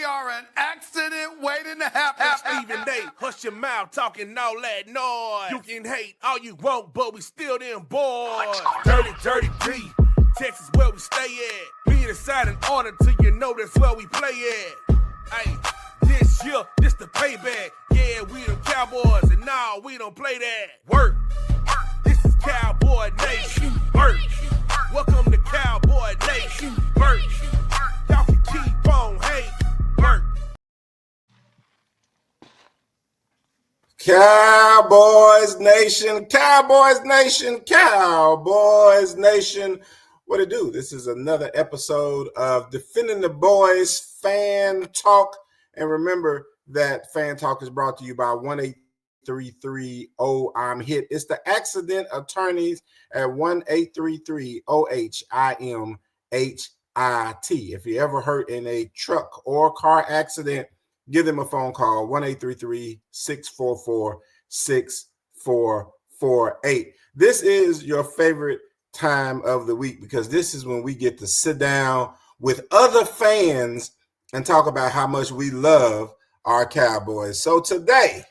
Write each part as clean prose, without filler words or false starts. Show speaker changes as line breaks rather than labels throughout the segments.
are an accident waiting to happen.
Stephen A, hush your mouth, talking all that noise. You can hate all you want, but we still them boys. Dirty, dirty D, Texas where we stay at. Being inside in order till you know that's where we play at. Hey, this year, this the payback. Yeah, we them Cowboys, and now we don't play that. Work. This is Cowboy Nation. Work. Welcome to Cowboy Nation. Work. Y'all can keep on hate. Work.
Cowboys Nation, Cowboys Nation, Cowboys Nation. What it do? This is another episode of Defending the Boys Fan Talk. And remember that Fan Talk is brought to you by 1-833-OHIM-HIT. It's the accident attorneys at 1-833-OHIM-HIT. If you ever hurt in a truck or car accident, give them a phone call, 1-833-644-6448. This is your favorite time of the week because this is when we get to sit down with other fans and talk about how much we love our Cowboys. So today,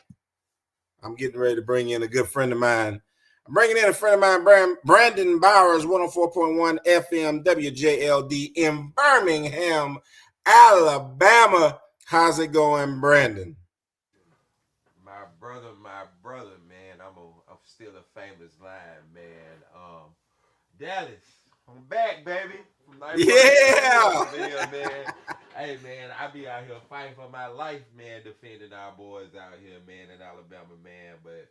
I'm getting ready to bring in a good friend of mine. I'm bringing in a friend of mine, Brandon Bowers, 104.1 FM WJLD in Birmingham, Alabama. How's it going, Brandon?
My brother, man. I'm still a famous line, man. Dallas, I'm back, baby.
Yeah.
Man. Hey, man, I be out here fighting for my life, man, defending our boys out here, man, in Alabama, man. But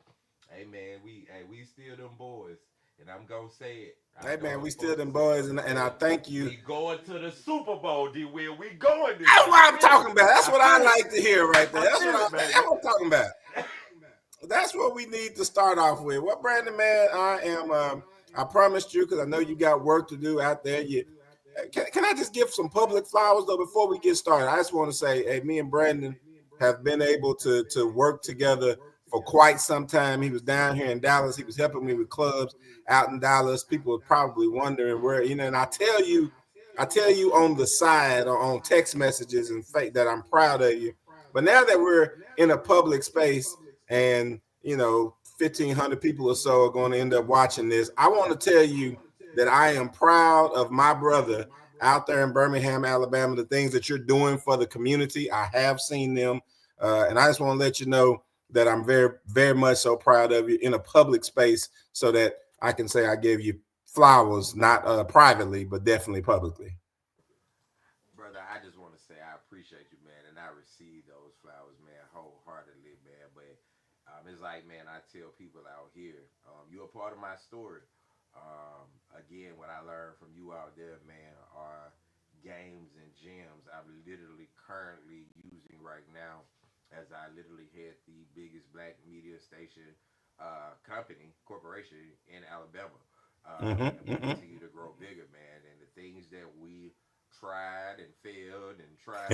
hey, man, we still them boys, and I'm gonna say it.
Hey, man, we still them boys, and I thank you.
We going to the Super Bowl, D-Will. We going to.
That's what I'm talking about. That's what I like to hear right there. That's what I'm talking about. That's what we need to start off with. Well, Brandon, man, I promised you because I know you got work to do out there. Can I just give some public flowers though before we get started? I just want to say, hey, me and Brandon have been able to work together for quite some time. He was down here in Dallas. He was helping me with clubs out in Dallas. People are probably wondering where, and I tell you on the side or on text messages and fake that I'm proud of you. But now that we're in a public space and 1,500 people or so are going to end up watching this, I want to tell you that I am proud of my brother out there in Birmingham, Alabama, the things that you're doing for the community. I have seen them, and I just want to let you know that I'm very, very much so proud of you in a public space so that I can say I gave you flowers, not privately, but definitely publicly.
Brother, I just want to say I appreciate you, man, and I receive those flowers, man, wholeheartedly, man. But it's like, man, I tell people out here, you're a part of my story. Again, what I learned from you out there, man, are games and gems I'm literally currently using right now as I literally head the biggest black media station corporation in Alabama. And we continue to grow bigger, man. And the things that we tried and failed and tried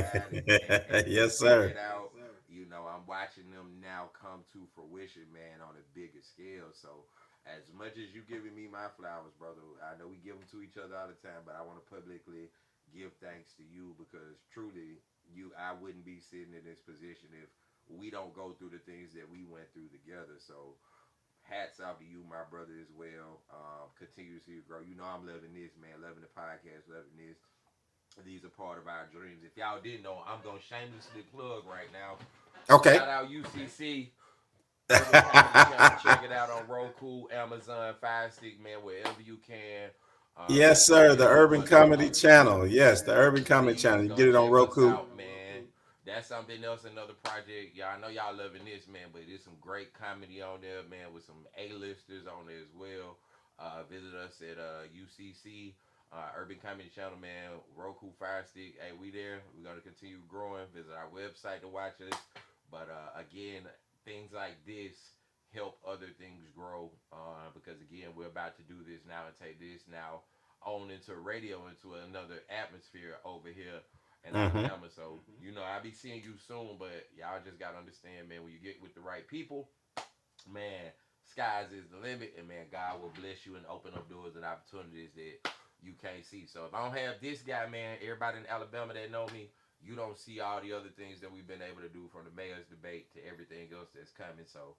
and
yes, sir.
out, I'm watching them now come to fruition, man, on a bigger scale. So as much as you giving me my flowers, brother, I know we give them to each other all the time, but I want to publicly give thanks to you because truly, I wouldn't be sitting in this position if we don't go through the things that we went through together. So hats off to you, my brother, as well. Continue to see you grow. I'm loving this, man. Loving the podcast, loving this. These are part of our dreams. If y'all didn't know, I'm going to shamelessly plug right now.
Okay.
Shout out UCC. Check it out on Roku, Amazon, Fire Stick, man, wherever you can.
Yes, sir. The Urban Comedy Channel. Yes, the Urban Comedy Channel. You get it on Roku.
Out, man. That's something else, another project. Y'all, I know y'all loving this, man, but there's some great comedy on there, man, with some A-listers on there as well. Visit us at UCC, Urban Comedy Channel, man, Roku, Fire Stick. Hey, we there. We're going to continue growing. Visit our website to watch us. But again, things like this help other things grow because, again, we're about to do this now and take this now on into radio, into another atmosphere over here in Alabama. So, I'll be seeing you soon, but y'all just got to understand, man, when you get with the right people, man, skies is the limit, and, man, God will bless you and open up doors and opportunities that you can't see. So if I don't have this guy, man, everybody in Alabama that know me, you don't see all the other things that we've been able to do from the mayor's debate to everything else that's coming. So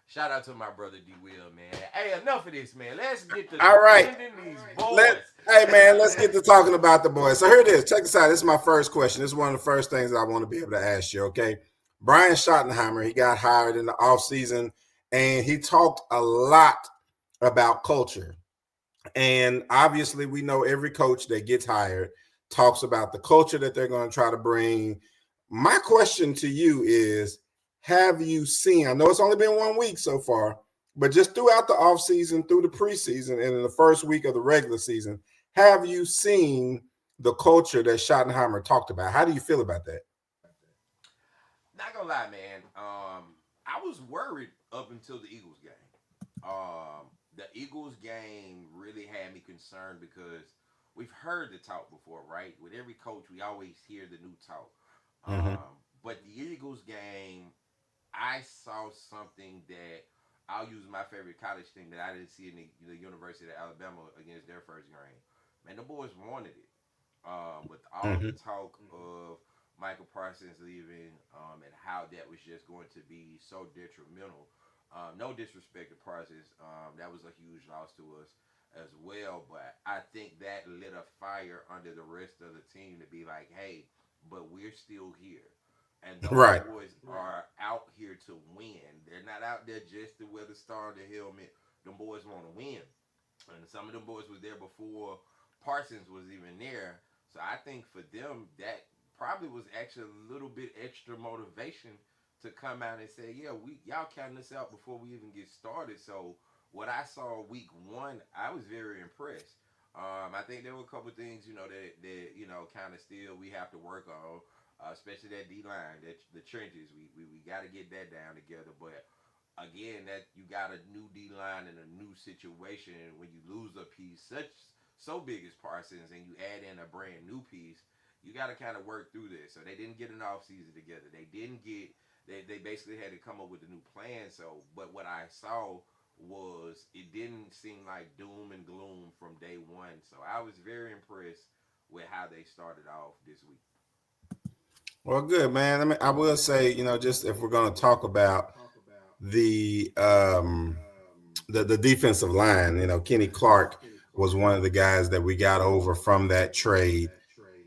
shout out to my brother D Will, man. Hey, enough of this, man. Let's get to
All right.
defending these boys.
Hey man, let's get to talking about the boys. So here it is. Check this out. This is my first question. This is one of the first things that I want to be able to ask you. Okay, Brian Schottenheimer, he got hired in the offseason, and he talked a lot about culture. And obviously, we know every coach that gets hired talks about the culture that they're going to try to bring. My question to you is, have you seen, I know it's only been 1 week so far, but just throughout the offseason, through the preseason, and in the first week of the regular season, have you seen the culture that Schottenheimer talked about? How do you feel about that?
Not gonna lie, man. I was worried up until the Eagles game. The Eagles game really had me concerned because we've heard the talk before, right? With every coach, we always hear the new talk.
Mm-hmm.
But the Eagles game, I saw something that I'll use my favorite college team that I didn't see in the University of Alabama against their first game. Man, the boys wanted it. With all
Mm-hmm.
the talk of Michael Parsons leaving, and how that was just going to be so detrimental. No disrespect to Parsons, that was a huge loss to us as well. But I think that lit a fire under the rest of the team to be like, hey, but we're still here. And those
Right.
boys are out here to win. They're not out there just to wear the star on the helmet. Them boys want to win. And some of them boys was there before Parsons was even there. So I think for them that probably was actually a little bit extra motivation to come out and say, yeah, we y'all counting us out before we even get started. So what I saw week 1, I was very impressed. I think there were a couple of things, that kind of still we have to work on, especially that D line, that the trenches. We got to get that down together. But again, that you got a new D line and a new situation. And when you lose a piece so big as Parsons, and you add in a brand new piece, you got to kind of work through this. So they didn't get an off season together. They didn't get. They basically had to come up with a new plan. So, but what I saw was it didn't seem like doom and gloom from day one. So I was very impressed with how they started off this week.
Well, good, man. I mean, I will say, just if we're going to talk about the um, the defensive line, Kenny Clark was one of the guys that we got over from that trade.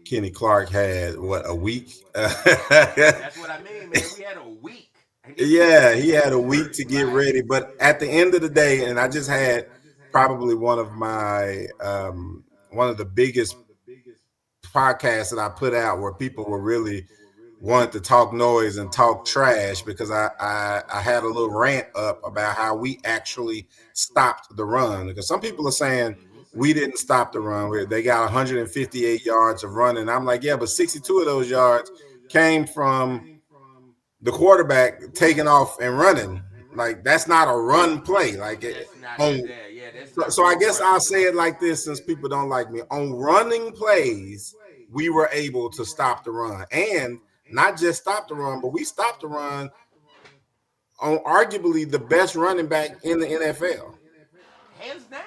Kenny Clark had what, a week?
That's what I mean, man. We had a week.
Yeah, he had a week to get ready. But at the end of the day, and I just had probably one of the biggest podcasts that I put out where people were really wanted to talk noise and talk trash because I had a little rant up about how we actually stopped the run. Because some people are saying we didn't stop the run. They got 158 yards of running. I'm like, yeah, but 62 of those yards came from the quarterback taking off and running. Like, that's not a run play. Like,
That's not
on
exact. Yeah, that's
so,
not
so I
real
guess
running.
I'll say it like this, since people don't like me. On running plays, we were able to stop the run. And not just stop the run, but we stopped the run on arguably the best running back in the NFL.
Hands down.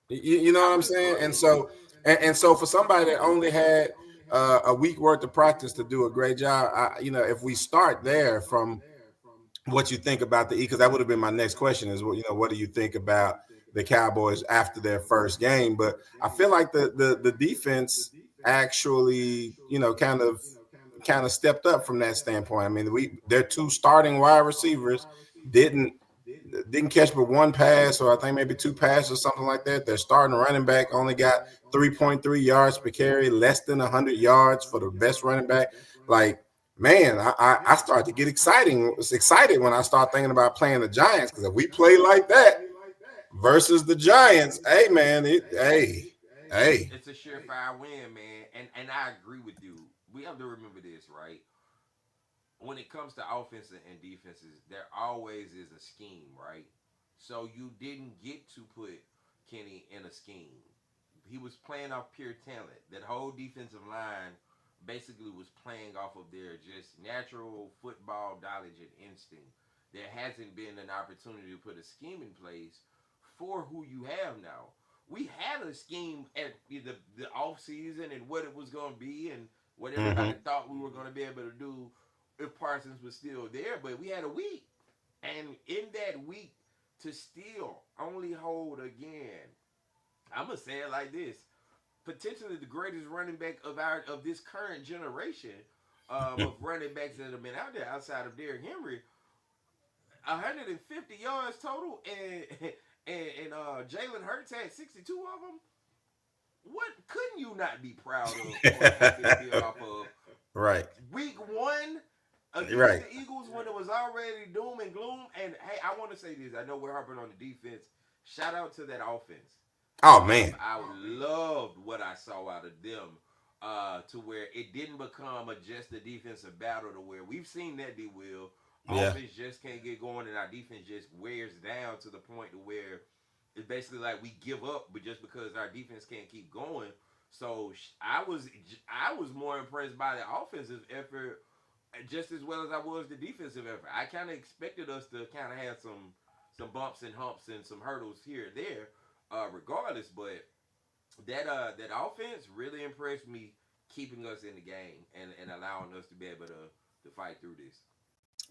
You know
I
what I'm
would
saying? And
agree.
so for somebody that only had a week worth of practice to do a great job, if we start there from what you think about because that would have been my next question is, what do you think about the Cowboys after their first game? But I feel like the defense actually, kind of stepped up from that standpoint. I mean, their two starting wide receivers didn't didn't catch but one pass, or I think maybe two passes or something like that. Their starting running back only got 3.3 yards per carry, less than 100 yards for the best running back. Like, man, I started to get excited when I start thinking about playing the Giants, because if we play like that versus the Giants, hey, man, hey.
It's a surefire win, man. And I agree with you. We have to remember this, right? When it comes to offense and defenses, there always is a scheme, right? So you didn't get to put Kenny in a scheme. He was playing off pure talent. That whole defensive line basically was playing off of their just natural football knowledge and instinct. There hasn't been an opportunity to put a scheme in place for who you have now. We had a scheme at the off season and what it was going to be and what
Mm-hmm.
everybody thought we were going to be able to do if Parsons was still there. But we had a week, and in that week, to still only hold again, I'm gonna say it like this: potentially the greatest running back of this current generation of running backs that have been out there outside of Derrick Henry, 150 yards total, and Jalen Hurts had 62 of them. What couldn't you not be proud of for something to build off of?
Right.
Week one against
Right.
the Eagles when it was already doom and gloom. And hey, I want to say this. I know we're harping on the defense. Shout out to that offense.
Oh man.
I loved what I saw out of them. To where it didn't become just a defensive battle to where we've seen that D will
Yeah.
offense just can't get going and our defense just wears down to the point to where it's basically like we give up, but just because our defense can't keep going. So I was more impressed by the offensive effort just as well as I was the defensive effort. I kind of expected us to kind of have some bumps and humps and some hurdles here and there, regardless. But that offense really impressed me, keeping us in the game and allowing us to be able to fight through this.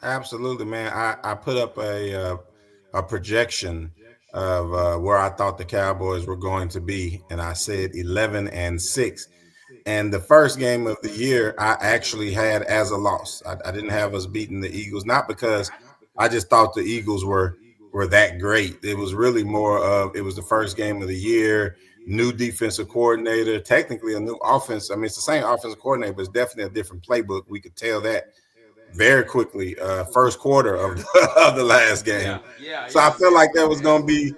Absolutely, man. I put up a projection of where I thought the Cowboys were going to be, and I said 11-6. And the first game of the year, I actually had as a loss. I didn't have us beating the Eagles, not because I just thought the Eagles were that great. It was really more of it was the first game of the year, new defensive coordinator, technically a new offense. I mean, it's the same offensive coordinator, but it's definitely a different playbook. We could tell that very quickly, first quarter of of the last game. So I felt like there was going to be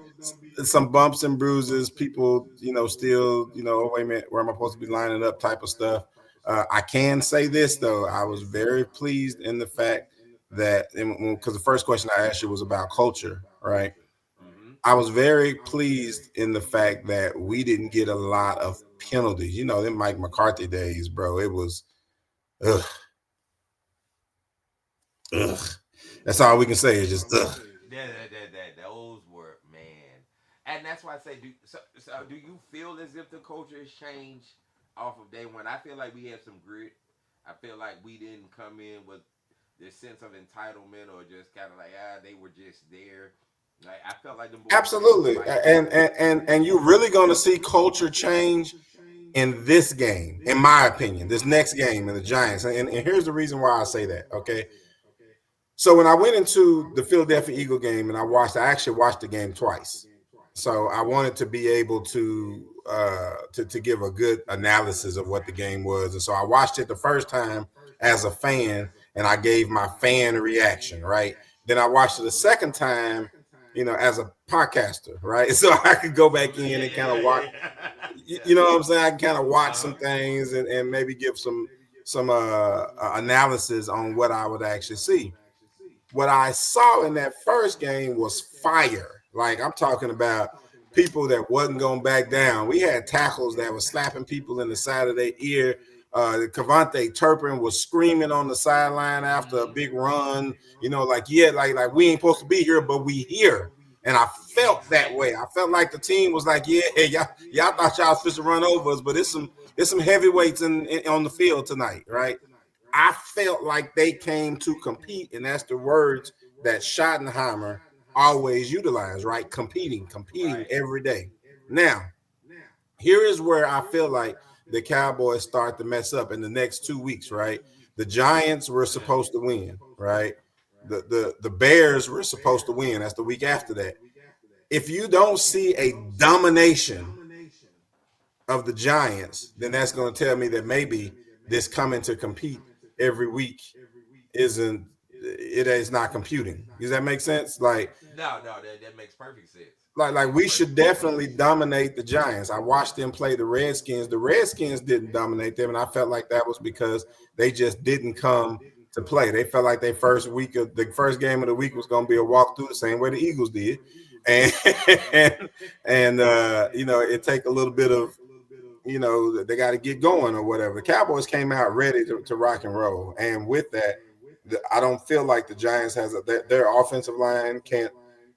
some bumps and bruises. People, still, oh, wait a minute, where am I supposed to be lining up type of stuff. I can say this, though. I was very pleased in the fact that, because the first question I asked you was about culture, right?
Mm-hmm.
I was very pleased in the fact that we didn't get a lot of penalties. Them Mike McCarthy days, bro. It was, ugh, ugh. That's all we can say is just ugh.
Those were man, and that's why I say, do you feel as if the culture has changed off of day one? I feel like we have some grit. I feel like we didn't come in with this sense of entitlement or just kind of like they were just there. Like I felt like the boys
Absolutely.
fight.
And you're really going to see culture change in this game, in my opinion, this next game in the Giants. And here's the reason why I say that. Okay. So when I went into the Philadelphia Eagle game and I actually watched the game twice. So I wanted to be able to give a good analysis of what the game was. And so I watched it the first time as a fan and I gave my fan reaction, right? Then I watched it the second time, as a podcaster, right? So I could go back in and kind of watch, you know what I'm saying? I can kind of watch some things and maybe give some analysis on what I would actually see. What I saw in that first game was fire. Like I'm talking about people that wasn't going back down. We had tackles that were slapping people in the side of their ear. Cavante Turpin was screaming on the sideline after a big run. Like we ain't supposed to be here, but we here. And I felt that way. I felt like the team was like, yeah, y'all thought y'all was supposed to run over us, but it's some heavyweights on the field tonight, right? I felt like they came to compete, and that's the words that Schottenheimer always utilized, right? Competing
Right.
every day. Now, here is where I feel like the Cowboys start to mess up in the next 2 weeks, right? The Giants were supposed to win, right? The Bears were supposed to win. That's the week after that. If you don't see a domination of the Giants, then that's going to tell me that maybe this coming to compete every week it is not computing. Does that make sense?
No, that makes perfect sense.
Like we should definitely dominate the Giants. I watched them play the Redskins. The Redskins didn't dominate them, and I felt like that was because they just didn't come to play. They felt like the first game of the week was going to be a walkthrough, the same way the Eagles did, and it take a little bit of they got to get going or whatever. The Cowboys came out ready to rock and roll, and with that, I don't feel like the Giants their offensive line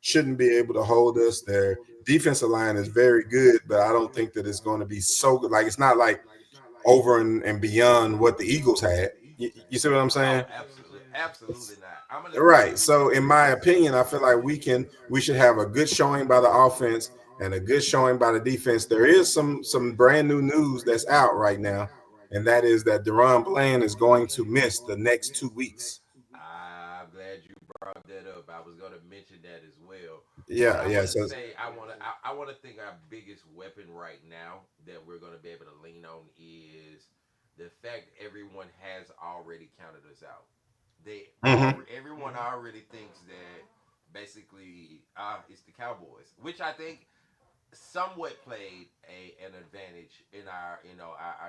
shouldn't be able to hold us. Their defensive line is very good, but I don't think that it's going to be so good. Like it's not like over and beyond what the Eagles had. You see what I'm saying?
Oh, absolutely not. I'm gonna tell
Right.
you.
So in my opinion, I feel like we should have a good showing by the offense and a good showing by the defense. There is some brand new news that's out right now, and that is that Deron Bland is going to miss the next 2 weeks.
I'm glad you brought that up. I was gonna mention that as well. What
Yeah,
I
yeah.
want to
So
say, I want to think our biggest weapon right now that we're gonna be able to lean on is the fact everyone has already counted us out.
mhm.
Everyone already thinks that basically it's the Cowboys, which I think somewhat played an advantage in our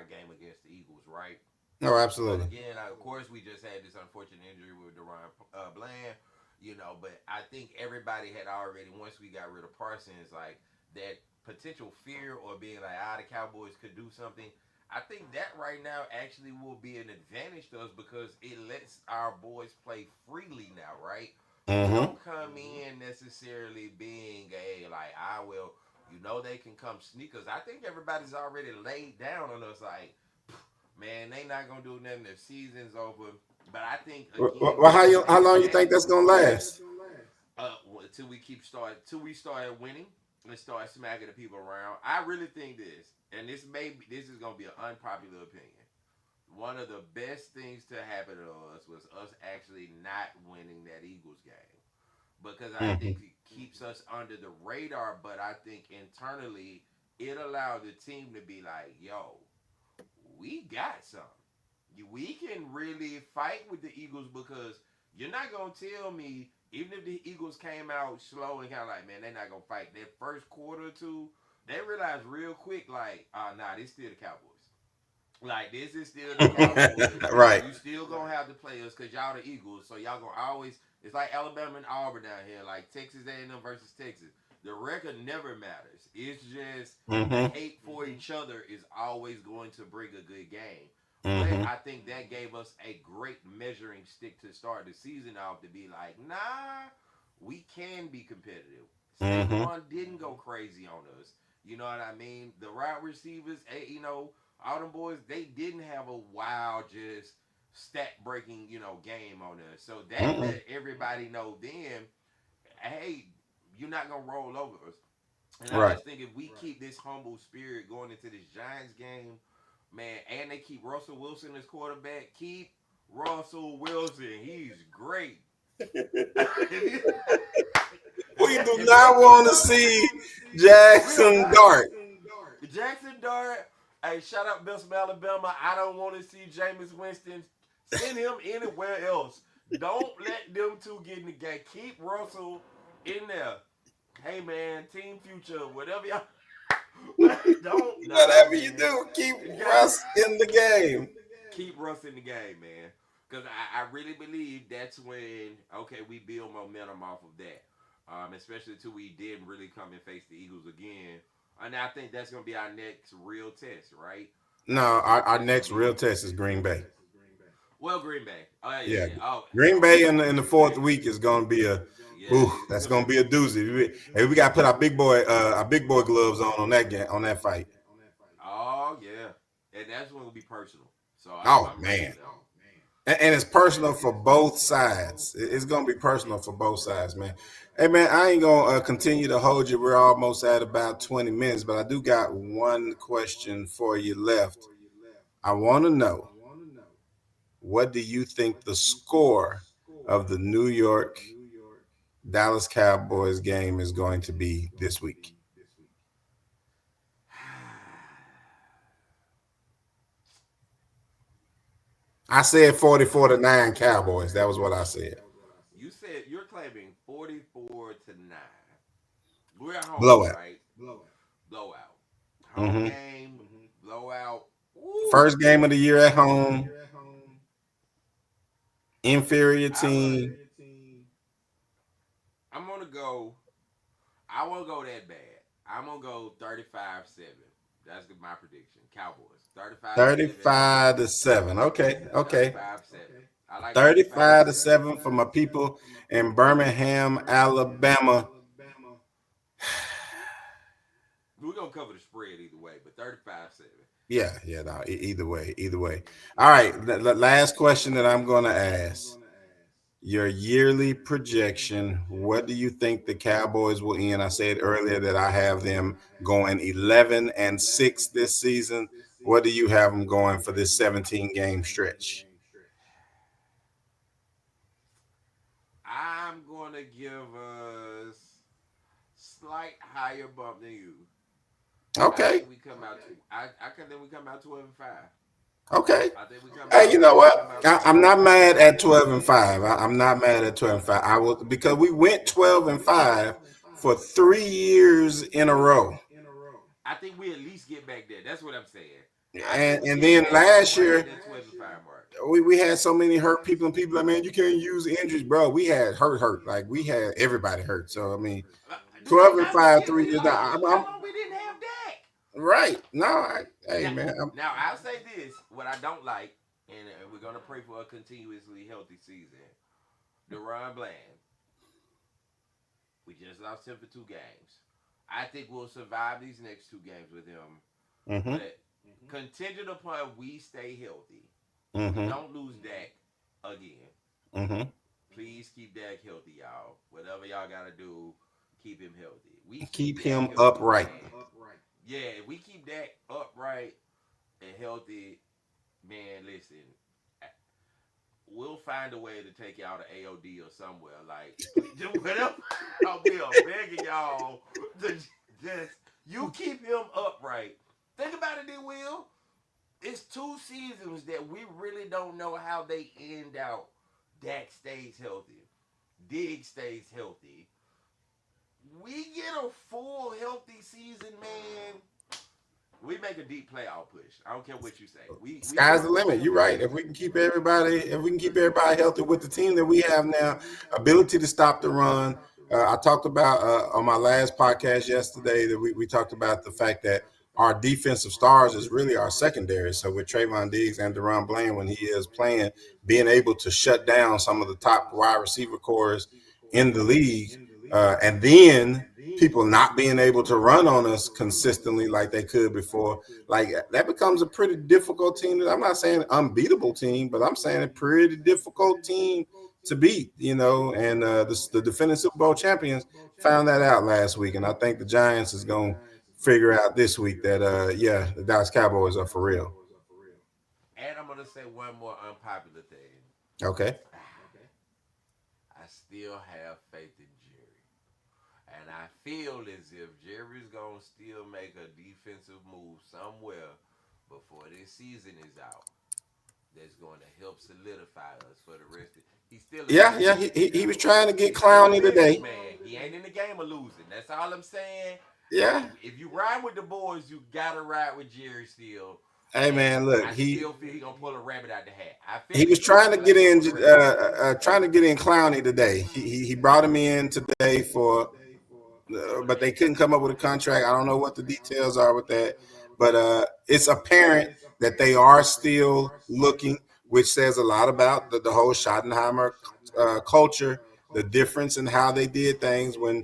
game against the Eagles, right?
No,
But
absolutely.
again, of course, we just had this unfortunate injury with Deron Bland, But I think everybody had already, once we got rid of Parsons, like that potential fear or being like, the Cowboys could do something. I think that right now actually will be an advantage to us because it lets our boys play freely now, right? We
Mm-hmm.
don't come in necessarily being a like, I will, they can come sneak us. I think everybody's already laid down on us like, man, they not gonna do nothing. The season's over. But I think again,
Well,
we can
how
take
long you think
advantage
that's gonna last?
till we start winning and start smacking the people around. I really think this, and this is gonna be an unpopular opinion. One of the best things to happen to us was us actually not winning that Eagles game because I
Mm-hmm.
think it keeps us under the radar. But I think internally, it allowed the team to be like, yo, we got something. We can really fight with the Eagles because you're not gonna tell me even if the Eagles came out slow and kind of like, man, they're not gonna fight. That first quarter or two, they realized real quick, like, nah, this still the Cowboys. Like this is still the Cowboys.
Right.
You still gonna have the players because y'all the Eagles, so y'all gonna always. It's like Alabama and Auburn down here, like Texas A&M versus Texas. The record never matters. It's just the
Mm-hmm.
hate for each other is always going to bring a good game. But
Mm-hmm.
I think that gave us a great measuring stick to start the season off to be like, nah, we can be competitive.
Mm-hmm.
Saquon didn't go crazy on us. You know what I mean? The wide receivers, all them boys, they didn't have a wild, just stat breaking, game on us. So that
Mm-hmm.
let everybody know then, hey, you're not gonna roll over us. And I
Right.
just think if we keep this humble spirit going into this Giants game, man, and they keep Russell Wilson as quarterback, keep Russell Wilson. He's great. if,
We do
if they
not
keep
want to
coming,
see
we are
Jackson
not.
Dart.
Jackson Dart. Hey, shout out Bills from Alabama. I don't want to see Jameis Winston. Send him anywhere else. Don't let them two get in the game. Keep Russell in there. Hey man, team future, whatever y'all. Don't nah,
Whatever you
man.
do, keep
You got
Russ in the game.
keep Russ in the game, man. Because I really believe that's when we build momentum off of that. Especially till we didn't really come and face the Eagles again. And I think that's gonna be our next real test, right?
No,
Our next real
our
test gonna
next real
be
test is Green Bay.
Green Bay. Oh yeah,
Yeah,
yeah. Oh,
Green
oh
Bay
yeah,
in the
Green
fourth
Bay.
week is going to be a,
Yeah,
ooh,
it's
that's
gonna
going to be a doozy. We got to put our big boy gloves on that game, on that fight.
Oh yeah, and that's when it'll be personal. So
Oh
I'm ready for
man,
that.
and it's personal for both sides. It's going to be personal for both sides, man. Hey man, I ain't gonna continue to hold you. We're almost at about 20 minutes, but I do got one question for you left. I want to know, what do you think the score of the New York Dallas Cowboys game is going to be this week? I said 44-9 Cowboys. That was what I said.
You said you're claiming 44-9. We're at home,
Blowout.
right? Blowout. Home
Hmm.
game, blowout. Woo!
First game of the year at home, inferior
I'm gonna
team.
I'm gonna go. I won't go that bad. I'm gonna go 35-7. That's my prediction. Cowboys 35-7.
35-7. Okay, okay.
35-7. I like
35 to
35-7.
7 for my people in Birmingham, Alabama.
We're gonna cover the spread either way, but 35-7.
Yeah, yeah. No, either way, either way. All right. The last question that I'm going to ask: your yearly projection. What do you think the Cowboys will end? I said earlier that I have them going 11-6 this season. What do you have them going for this 17 game stretch?
I'm gonna give us slight higher bump than you. I
Okay.
think we come out. I think we come out 12-5.
Okay.
I think we come
Hey,
out.
you
I
know
think we
what?
come out 12
I'm
and
not
5.
mad at 12-5. I'm not mad at 12-5. I will because we went 12-5 for 3 years in a row.
I think we at least get back there. That's what I'm saying. I think we
And
get
then
back
last
right at
year
that 12-5 mark.
we had so many hurt people and people like, man, you can't use injuries, bro. We had hurt. Like we had everybody hurt. So I mean,
And
12 and
not
5,
forget,
3 years. Now,
look how long we didn't have Dak.
right. No, hey
Now,
man.
now I'll say this: what I don't like, and we're gonna pray for a continuously healthy season. Deron Bland, we just lost him for 2 games. I think we'll survive these next 2 games with him,
Mm-hmm.
but contingent upon we stay healthy, we
Mm-hmm.
don't lose Dak again.
Mm-hmm.
Please keep Dak healthy, y'all. Whatever y'all gotta do, keep him healthy. We keep
Keep
Dak
him
healthy,
upright.
man. Yeah, if we keep Dak upright and healthy, man, listen, we'll find a way to take y'all to AOD or somewhere. Like, please, do whatever. We are begging y'all to just, you keep him upright. Think about it, then, Will. It's 2 seasons that we really don't know how they end out. Dak stays healthy. Diggs stays healthy. We get a full healthy season, man. We make a deep playoff push. I don't care what you say. We get
Sky's
a
the limit.
full
You're right.
healthy.
If we can keep everybody healthy with the team that we have now, ability to stop the run. I talked about on my last podcast yesterday that we talked about the fact that our defensive stars is really our secondary. So with Trayvon Diggs and Deron Bland when he is playing, being able to shut down some of the top wide receiver cores in the league, and then people not being able to run on us consistently like they could before, like that becomes a pretty difficult team. I'm not saying unbeatable team, but I'm saying a pretty difficult team to beat. And the defending Super Bowl champions found that out last week, and I think the Giants is going to figure out this week that yeah, the Dallas Cowboys are for real.
And I'm gonna say one more unpopular thing.
Okay.
I still have faith in Jerry. And I feel as if Jerry's gonna still make a defensive move somewhere before this season is out. That's going to help solidify us for the rest of. He's still a
Yeah, yeah.
businessman,
He was
y'all.
trying to get
He's still a
Clowney today.
businessman. He ain't in the game of losing. That's all I'm saying.
Yeah.
If you ride with the boys, you gotta ride with Jerry still.
Hey
And
man, look,
I still feel he gonna pull a rabbit out the hat. I
he
feel
was
it too.
trying to
But
get
let's see
in,
what the rest of the season do.
trying to get in Clowney today. He brought him in today for, but they couldn't come up with a contract. I don't know what the details are with that, but it's apparent that they are still looking, which says a lot about the whole Schottenheimer culture, the difference in how they did things when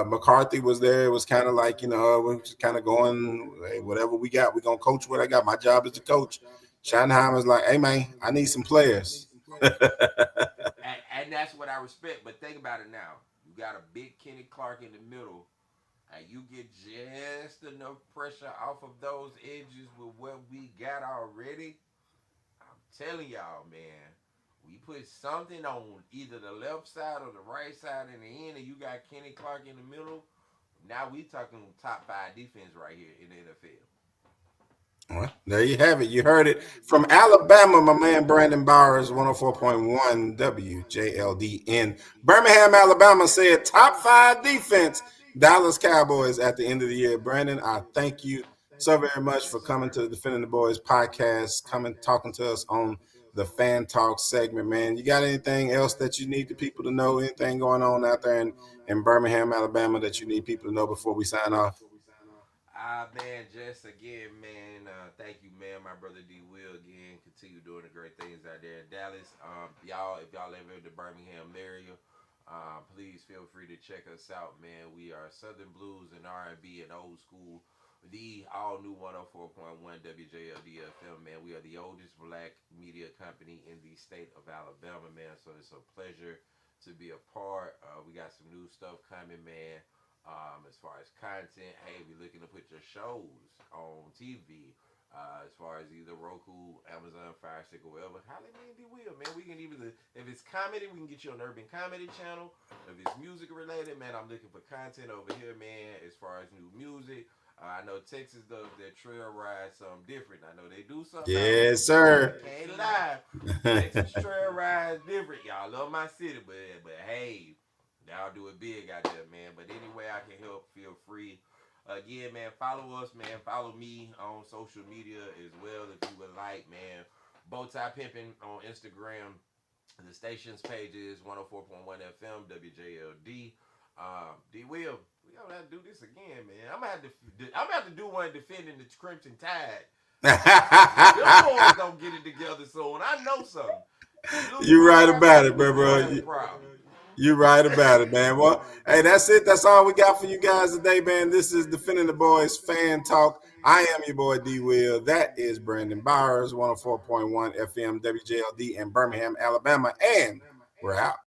McCarthy was there. It was kind of like, we're just kind of going, hey, whatever we got, we're gonna coach what I got. My job is to coach. Schottenheimer's like, hey man, I need some players.
And that's what I respect. But think about it now. You got a big Kenny Clark in the middle, and you get just enough pressure off of those edges with what we got already. I'm telling y'all, man, we put something on either the left side or the right side in the end, and you got Kenny Clark in the middle. Now we talking top 5 defense right here in the NFL.
Well, there you have it. You heard it from Alabama, my man Brandon Bowers, 104.1 WJLD in Birmingham, Alabama, said top 5 defense, Dallas Cowboys at the end of the year. Brandon, I thank you so very much for coming to the Defending the Boys podcast, coming talking to us on the Fan Talk segment, man. You got anything else that you need the people to know? Anything going on out there in Birmingham, Alabama that you need people to know before we sign off?
Man, just again, man, thank you, man. My brother D Will again continue doing the great things out there in Dallas. Y'all, if y'all ever in the Birmingham area, please feel free to check us out, man. We are Southern blues and R&B and old school the all new 104.1 WJLD FM, man. We are the oldest black media company in the state of Alabama, man. So it's a pleasure to be a part. We got some new stuff coming, man. As far as content, hey, we're looking to put your shows on TV. As far as either Roku, Amazon Fire Stick, or whatever, holla at me and D-Will, man. We can even, if it's comedy, we can get you on Urban Comedy Channel. If it's music related, man, I'm looking for content over here, man. As far as new music, I know Texas does their trail ride something different. I know they do something.
Yes, sir.
Can't lie. Texas trail ride is different. Y'all love my city, but hey, y'all do it big out there, man. But anyway, I can help. Feel free. Again, man, follow us, man. Follow me on social media as well if you would like, man. Bowtie Pimpin' on Instagram. The station's page is 104.1 FM, WJLD. D-Will, we gonna have to do this again, man. I'm gonna have to do one defending the Crimson Tide. Them boys don't get it together soon. I know something.
You right about it, bro. You're right about it, man. Well, hey, that's it. That's all we got for you guys today, man. This is Defending the Boys Fan Talk. I am your boy D-Will. That is Brandon Bowers, 104.1 FM WJLD in Birmingham, Alabama. And we're out.